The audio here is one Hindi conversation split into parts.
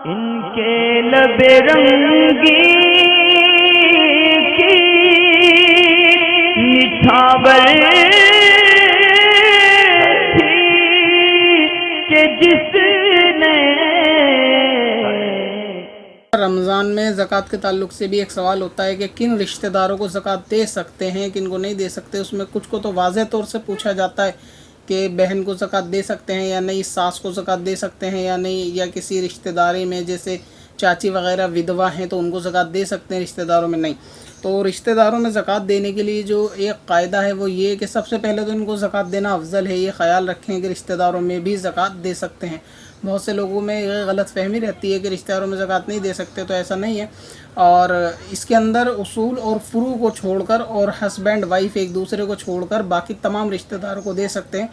इनके लबे रंगी की निछावर थी कि जिसने। रमज़ान में ज़कात के ताल्लुक से भी एक सवाल होता है कि किन रिश्तेदारों को ज़कात दे सकते हैं, किन को नहीं दे सकते। उसमें कुछ को तो वाज़ेह तौर से पूछा जाता है कि बहन को ज़कात दे सकते हैं या नहीं, सास को ज़कात दे सकते हैं या नहीं, या किसी रिश्तेदारी में जैसे चाची वगैरह विधवा हैं तो उनको ज़कात दे सकते हैं, रिश्तेदारों में नहीं। तो रिश्तेदारों में ज़कात देने के लिए जो एक क़ायदा है वो ये कि सबसे पहले तो इनको ज़कात देना अफजल है। ये ख़याल रखें कि रिश्तेदारों में भी ज़कात दे सकते हैं। बहुत से लोगों में ये गलत फहमी रहती है कि रिश्तेदारों में ज़कात नहीं दे सकते, तो ऐसा नहीं है। और इसके अंदर उसूल और फ़ुरू को छोड़कर और हस्बैंड वाइफ एक दूसरे को छोड़कर बाकी तमाम रिश्तेदारों को दे सकते हैं।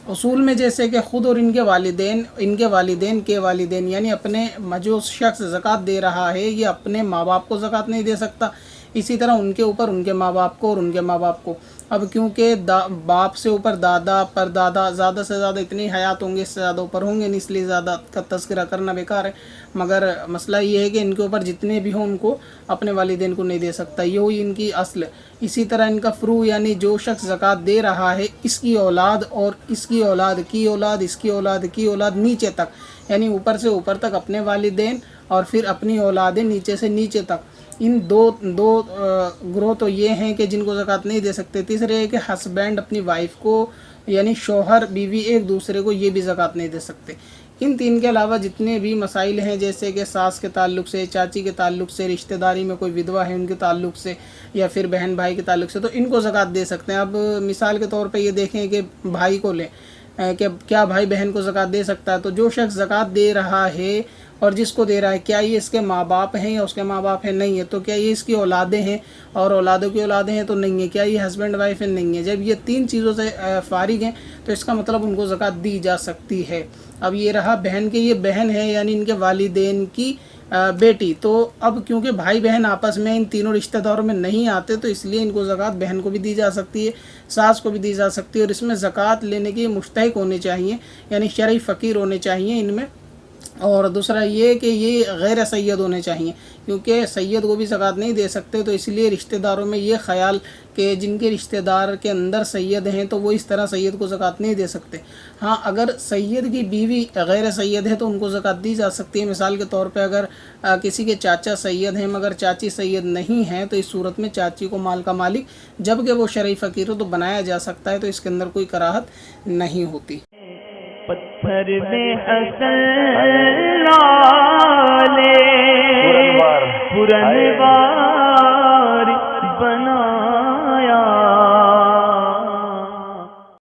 उसूल में जैसे कि ख़ुद और इनके वालिदैन के वालिदैन यानी अपने जो शख्स ज़कात दे रहा है ये अपने माँ बाप को ज़कात नहीं दे सकता, इसी तरह उनके ऊपर उनके माँ बाप को और उनके माँ बाप को। अब क्योंकि बाप से ऊपर दादा परदादा ज़्यादा से ज़्यादा इतनी हयात होंगे, इससे ज़्यादा ऊपर होंगे नहीं, इसलिए ज़्यादा का तज़किरा करना बेकार है। मगर मसला ये है कि इनके ऊपर जितने भी हों उनको अपने वालिदैन को नहीं दे सकता, ये हुई इनकी असल। इसी तरह इनका फ़ुरू यानी जो शख्स ज़कात दे रहा है इसकी औलाद और इसकी औलाद की औलाद, इसकी औलाद की औलाद नीचे तक, यानी ऊपर से ऊपर तक अपने वालिदैन और फिर अपनी औलादें नीचे से नीचे तक। इन दो ग्रोह तो ये हैं कि जिनको ज़कात नहीं दे सकते। तीसरे है कि हस्बैंड अपनी वाइफ को यानी शौहर बीवी एक दूसरे को ये भी ज़कात नहीं दे सकते। इन तीन के अलावा जितने भी मसाइल हैं जैसे कि सास के ताल्लुक से, चाची के ताल्लुक से, रिश्तेदारी में कोई विधवा है उनके ताल्लुक से, या फिर बहन भाई के ताल्लुक से, तो इनको ज़कात दे सकते हैं। अब मिसाल के तौर पे ये देखें कि भाई को लें कि क्या भाई बहन को ज़कात दे सकता है, तो जो शख्स ज़कात दे रहा है और जिसको दे रहा है क्या ये इसके माँ बाप हैं या उसके माँ बाप हैं, नहीं है। तो क्या ये इसकी औलादें हैं और औलादों की औलादें हैं, तो नहीं है। क्या ये हस्बैंड वाइफ है, नहीं है। जब ये तीन चीज़ों से फारिग हैं तो इसका मतलब उनको ज़कात दी जा सकती है। अब ये रहा बहन के, ये बहन है यानी इनके वालिदैन की बेटी। तो अब क्योंकि भाई बहन आपस में इन तीनों रिश्तेदारों में नहीं आते तो इसलिए इनको ज़कात बहन को भी दी जा सकती है, सास को भी दी जा सकती है। और इसमें ज़कात लेने के मुस्तहिक होने चाहिए यानी शरई फ़कीर होने चाहिए इनमें। और दूसरा ये कि ये गैर सैयद होने चाहिए, क्योंकि सैयद को भी ज़कात नहीं दे सकते। तो इसलिए रिश्तेदारों में ये ख़याल कि जिनके रिश्तेदार के अंदर सैयद हैं तो वो इस तरह सैयद को ज़कात नहीं दे सकते। हाँ, अगर सैयद की बीवी गैर सैयद है तो उनको ज़कात दी जा सकती है। मिसाल के तौर पे अगर किसी के चाचा सैयद हैं मगर चाची सैयद नहीं हैं तो इस सूरत में चाची को माल का मालिक जबकि वो शरई फ़कीर हो तो बनाया जा सकता है, तो इसके अंदर कोई कराहत नहीं होती। पत्थर में हसन लाले पुरनवार